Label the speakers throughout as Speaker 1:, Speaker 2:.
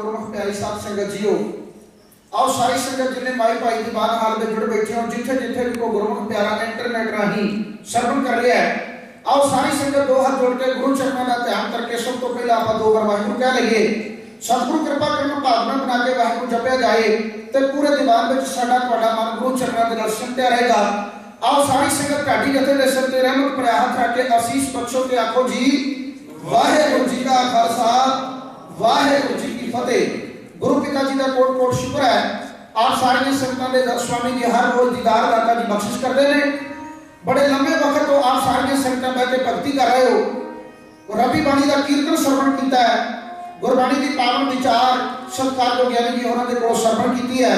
Speaker 1: गुरमुख प्यारी साध संगत जीओ, आओ सारी संगत जिन्हें माई भाई की बात हाल में जुड़ बैठे हो, जिथे जिथे भी को गुरमुख प्यारा इंटरनेट राही श्रवण कर लिया है, आओ सारी संगत दो हाथ जोड़ के गुरु चरणों का ध्यान करके सब तो पहले आप दो बार वाहिगुरू कह लईए। सतगुरु कृपा करके भावना बना के वाहिगुरू जपया जाए तो पूरे दीवान में साडा तुहाडा मन गुरु चरणों के नाल सिमटिया रहेगा। आओ सारी संगत ढाडी जथे दे सिर ते रहमत भरिया हाथ रख के आशीष बख्शो ते आखो जी वाहिगुरू जी का खालसा वाहिगुरू जी की फतेह। गुरु पिता जी का कोट कोट शुक्र है, आप सारे संगतां दे स्वामी जी हर रोज दीदार दाता जी बख्शिश करते हैं। बड़े लंबे वक्त तो आप सारे संगतां बैठ के भक्ति कर रहे हो, रबी बाणी का कीर्तन श्रवण किया है, गुरबाणी की पावन विचार सत्कार जो ज्ञानी जी उन्होंने को श्रवण की है।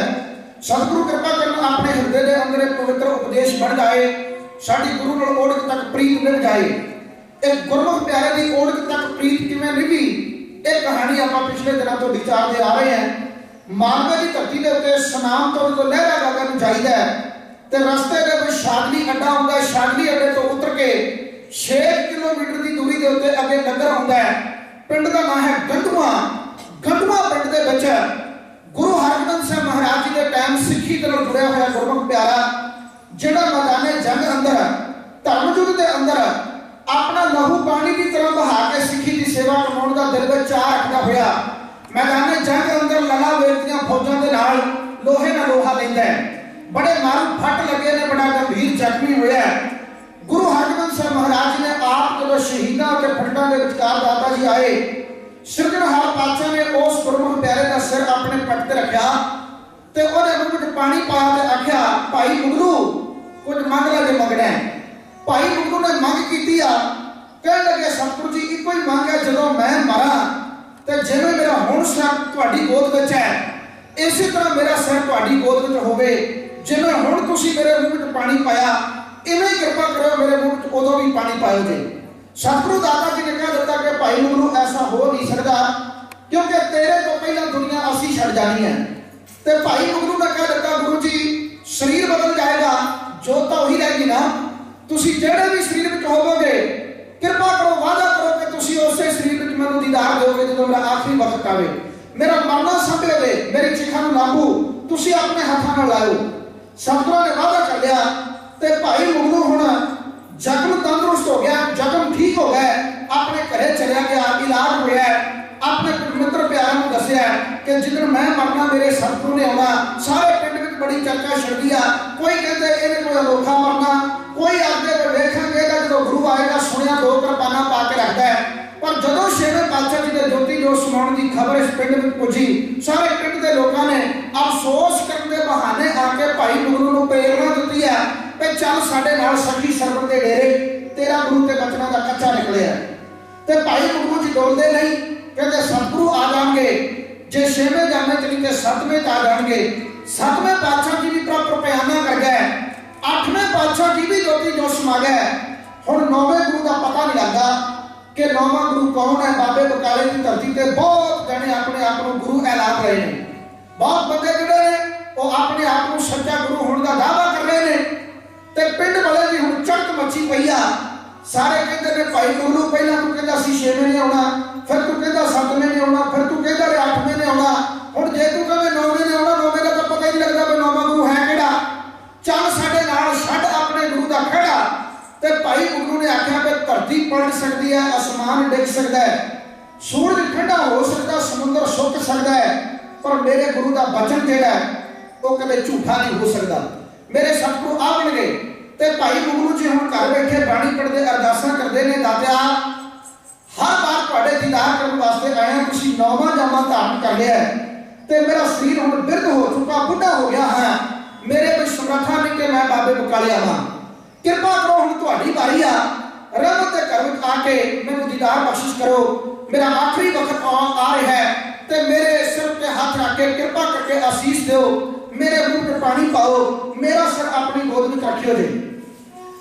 Speaker 1: सतगुरु कृपा करना अपने हृदय के अंदर पवित्र उपदेश बन जाए, साडी गुरु नाल ओढ़ तक प्रीत मिल जाए। एक गुरमुख प्यारे की ओढ़ तक प्रीत किवें निभी, एक कहानी आप पिछले दिनों तो विचारते आ रहे हैं। मालवे की धरती के उत्ते सनाम तो लहरा गगन जाइदा है ते रस्ते के कोई शागली अड्डा होंदा है, शागली अड्डे तो उतर के 6 किलोमीटर की दूरी के उत्ते अगे नगर होंदा है। पिंड का नाम है गंडुआ। गंडुआ पिंड के विच गुरु हरगोबिंद साहब महाराज जी के टाइम सिੱਖੀ के नाल जुड़िया होया गुरमुख प्यारा जिहड़ा मैदाने जंग अंदर धर्म युद्ध के अंदर अपना लहू पानी की तरह बहा के सिੱਖੀ की सेवा करवाउण दा दिल विच चाह रखदा होया मैदाने जंग अंदर लला वेलदियां फौजां दे नाल लोहे नाल लोहा लैंदा है। बड़े मारू फट लगे ने, बड़ा गंभीर जख्मी होया। गुरु हरगोबिंद साहब महाराज ने आप जब शहीदां के फटां दे विचकार दाता जी आए, सिरजणहार पातशाह ने उस गुरमुख प्यारे का सिर अपने पट ते रखा ते ओदे मुंह विच पानी पाया ते आख्या भाई मुगलू कुछ मंग ला जे मंगना है। भाई मुगलू ने मंग कीती आ, कह लगे सतगुरु जी इको ही मंग है, जदों मैं मरा ते जिवें मेरा हुण सिर तुहाडी गोद विच है इसी तरह मेरा सिर तुहाडी गोद विच होवे, जिवें हुण तुसीं मेरे मुंह विच पानी पाया इवें कृपा करो मेरे मुंह विच उदों भी पानी पाओ जी। सतगुरु दाता जी ने कह दिता कि भाई मुगलू ऐसा हो नहीं सकता, क्योंकि तेरे तो पहला दुनिया असी छड़ जानी है। ते भाई मुगलू ने कह दिता गुरु जी शरीर बदल जाएगा, जोत तो वही रहेगी ना, तुसी जेड़े भी शरीर में होवोगे कृपा करो वादा करो कि तुसी उसे शरीर में मैनूं दीदार दोगे जदों मेरा आखिरी वक्त आवे, मेरा मरना संभे दे मेरी चिखा नूं लागू तुसी अपने हाथां नाल लाओ। सतगुरू ने वादा कर लिया ते भाई मुगलू हुण जख्म तंदुरुस्त हो गया, जख्म ठीक हो गया, अपने घरे चलिया गया, इलाज होया, अपने मित्र प्यारा नूं दस्सिया कि जिदन मैं मरना मेरे सतगुरू ने आना। सारे पिंड में बड़ी चर्चा छड़दी आ, कोई कहते इहने कोई अनोखा मरना, कोई आगे वेखांगे जो गुरु आएगा सुनिया 2 कृपाना पा के रखता है। पर जदों छेवें पातशाह जी के ज्योति जोत समाउण की खबर इस पिंड में पुजी, सारे पिंड के लोगों ने अफसोस करने के बहाने आके भाई मुगलू नूं प्रेरणा दी है कि चल साडे नाल सखी सरवण के डेरे तेरा गुरु के बचनों का कच्चा निकलिया। ते भाई मुगलू जी डोलते नहीं, कहते सतगुरु आ जाएंगे, जे 6वें जामे चली ते 7वें आ जाएंगे। 7वें पातशाह जी भी प्रॉपर बयाना कर गए, 8वें पातशाह जी भी ज्योति जोत समा गए। हुण 9वें गुरु का पता नहीं लगा कि 9वां गुरु कौन है। बाबे बकाले की धरती ते बहुत जने अपने आप को गुरु ऐलान रहे हैं, बहुत बंदे जिहड़े ने वो अपने आप को सच्चा गुरु होने का दावा कर रहे हैं। ते पिंड वाले भी हुण चड़क मची पई आ, सारे कहते ने भाई मुगलू पहला तू कहता सी 6वें ने आउणा, फिर तू कहता 7वें ने आउणा, फिर तू कहता 8वें ने आउणा, हुण जे तू कहे 9वें ने आउणा, 9वें का तो पता ही नहीं लगता भी 9वां गुरु है किहड़ा। चल साडे नाल छड्ड अपने गुरु का खड़ा। ते भाई मुगलू ने आख्या कि धरती पलट सकती है, आसमान डिग सकता है, सूरज ठंडा हो सकता, समुद्र सुक सकता है, पर मेरे गुरु का बचन जिहड़ा है वो कदे झूठा नहीं हो सकता। मेरे सतगुरु आवणगे। ते भाई मुगलू जी हुण घर बैठे बाणी पढ़दे अरदासां करदे ने, दातिया हर बार तुहाडे दीदार करन वास्ते आया, तुसीं 9वां जामा धारण कर लिया ते मेरा शरीर हुण बिरध हो चुका, बुढ़ा हो गया है, मेरे कोई समर्था नहीं कि मैं बाबे बकाले आवां। कृपा करो हुण तुहाडी बारी आ, रहमत दे घर विच आके मैनूं दीदार बख्शिश करो, मेरा आखिरी वक्त आ रहा है ते मेरे सिर ते हाथ रख के कृपा करके आशीष दो, मेरे मुंह पे पानी पाओ, मेरा सिर अपनी गोद में रखियो जी।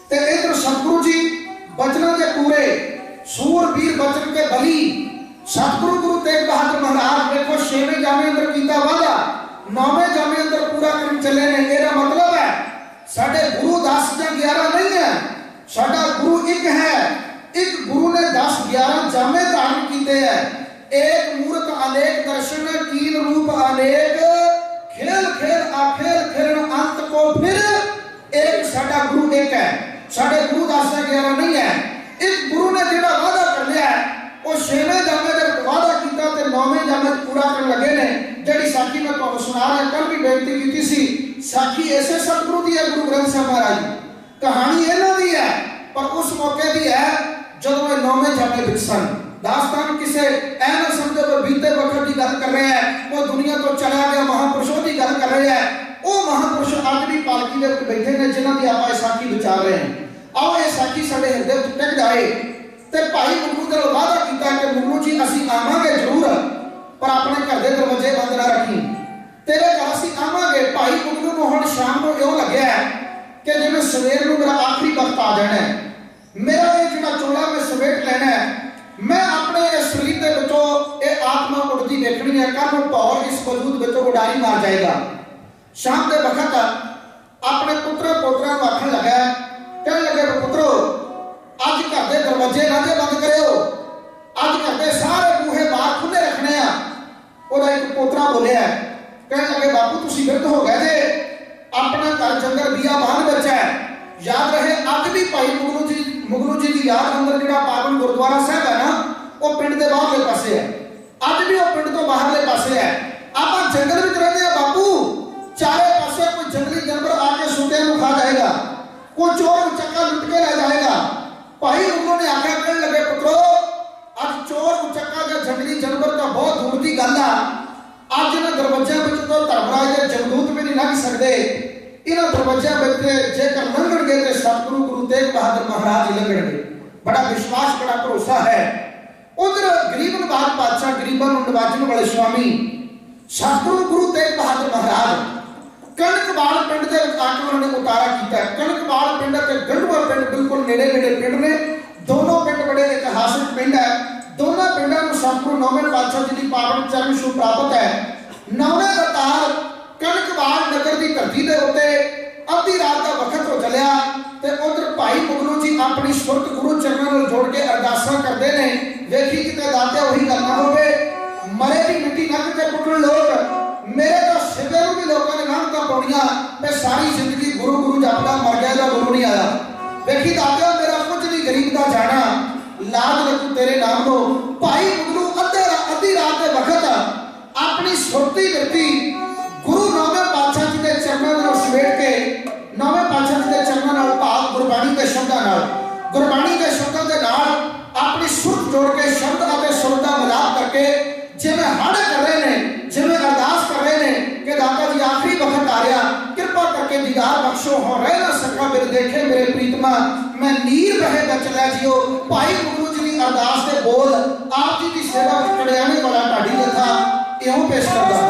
Speaker 1: ते इधर सतगुरु जी बचनों के पूरे सूरवीर बचन के बली सतगुरु गुरु तेग बहादुर महाराज देखो 6वें जामे अंदर कीता वादा 9वें जामे अंदर पूरा करन चले ने। एदा मतलब है साडे गुरु 10 या 11 नहीं है, साडा गुरु एक है। एक गुरु ने 10-11 जामे धारण कीते हैं। एक मूर्त अनेक दर्शन की अनेक, खेल खेल आखेल खेलन अंत को फिर एक। साडा गुरु एक है, साडे गुरु 10-11 नहीं है। एक गुरु ने जिहड़ा वादा कर लिया है वो 6वें जामे दे वादा कीता ते 9वें जामे पूरा करन लगे ने। जिहड़ी साखी मैं तुहानू सुना रहा, कल भी बेनती कीती सी, साखी ऐसे सतगुरु दी है, गुरु ग्रंथ साहिब महाराज जी। कहानी इन्हां दी है पर उस मौके दी है जदों ये 9वें जामे विच सन। दास्तान किसे ऐ ना समझो कि बीते वक्त की गल कर रहे हैं, वो दुनिया तो चला गया महापुरुषों की गल कर रहे हैं। वो महापुरुष अज भी पालकी दे बैठे ने जिन्हां दी आपां साखी विचार रहे हैं। आओ ये साखी साडे हिरदे विच टिक जाए। ते भाई मुगलू दे वादा कीता कि मुगलू जी असीं आवांगे जरूर, पर अपने घर दे दरवाजे बंद ना रखी, तेरे घर असीं आवांगे। भाई मुगलू नूं हुण शाम नूं इउं लग्या कि जिवें सवेर नूं मेरा आखिरी वक्त आ जाना है, मेरा ये जिहड़ा चोला मैं समेट लेना है, मैं अपने इस शरीर के विचों ये आत्मा उड़ती देखनी है, कल नूं भौर इस वजूद विचों उडारी मार जाएगा। शाम के वक्त अपने पुत्र पोतरा को आखन लगा, कहने लगे पुत्रो अज घर के दरवाजे ना बंद करो, अज घर के सारे बूहे बाहर खुले रखने आ। ओदा एक पोतरा बोलिया, कहने लगे बापू तुसीं विरध हो गए जे, अपना घर जंगल बिया बाहर बचा है। याद रहे अज भी भाई मुगलू जी की याद अंदर जिहड़ा पावन गुरुद्वारा साहब है ना, वो पिंड के बाहरले पासे है, अज भी वो पिंड तो बाहरले पासे है। आप जंगल में रहते हैं बापू, चारे पासे कोई जंगली जानवर आके सूते को खा जाएगा, कोई चोर उचक्का लुट के ले जाएगा। भाई उन्होंने आख्या, कहने लगे पुत्रो अज चोर उचक्का या जंगली जानवर का बहुत दूर की गल है, अज इन्हां दरवाज़िਆਂ ਵਿੱਚ तो धर्मराज के जमदूत भी नहीं लंघ सकते। इन्हां दरवाज़िਆਂ ਵਿੱਚ जेकर लंघणगे तो सतगुरु गुरु तेग बहादुर महाराज ही लंघणगे। बड़ा विश्वास, बड़ा भरोसा है। उधर गरीब नवाज बादशाह, गरीबों को नवाजने वाले स्वामी सतगुरु गुरु तेग बहादुर महाराज कणकवाल पिंड के आके उन्होंने उतारा किया। कणकवाल पिंड ते गढ़वा पिंड बिल्कुल नेड़े नेड़े पिंड ने, दोनों पिंड बड़े इतिहासिक पिंड है। दोनों पिंडों को सतगुरु 9वें पातशाह जी की पावन चरण छूह प्राप्त है। 9वें अवतार कणकवाल नगर की धरती के उत्ते अद्धी रात का वक्त हो चलिया ते उधर भाई मुगलू जी अपनी सुरत गुरु चरणों में जोड़ के अरदासां करते हैं। देखी किते दाते वही गल ना होवे, मरे की मिट्टी नंग के पुटण लोग, मेरे तो सिरे भी लोगों ने लानतां पाउणियां ते सारी जिंदगी गुरु गुरु जपदा मर गया दा गुरु नहीं आया। देखी दाते मेरा कुछ नहीं गरीब का जाना, लाज रखू तेरे नाम नो। भाई मुगलू अद्धी रात के वक्त अपनी सुरती वृत्ति गुरु 9वें पातशाह जी के चरणों में समेट के 9वें पातशाह जी के चरणों नाल भाव गुरबाणी के शब्दां नाल, गुरबाणी के शब्दों के नाल अपनी सुरत जोड़ के शब्द और सुर का मिलाप करके जिवें हड़ कर रहे हैं, जिवें अरदास कर रहे हैं कि दाता जी आखिरी वक्त आ रहा, कृपा करके दीदार बख्शो, हो रह ना सका मेरे देखे मेरे प्रीतमा, मैं नीर बहे बचला जियो। भाई गुरु जी की अरदास के बोल आप जी की सेवा कड़ियाने वाला ढाडी जथा इहों पेश करदा।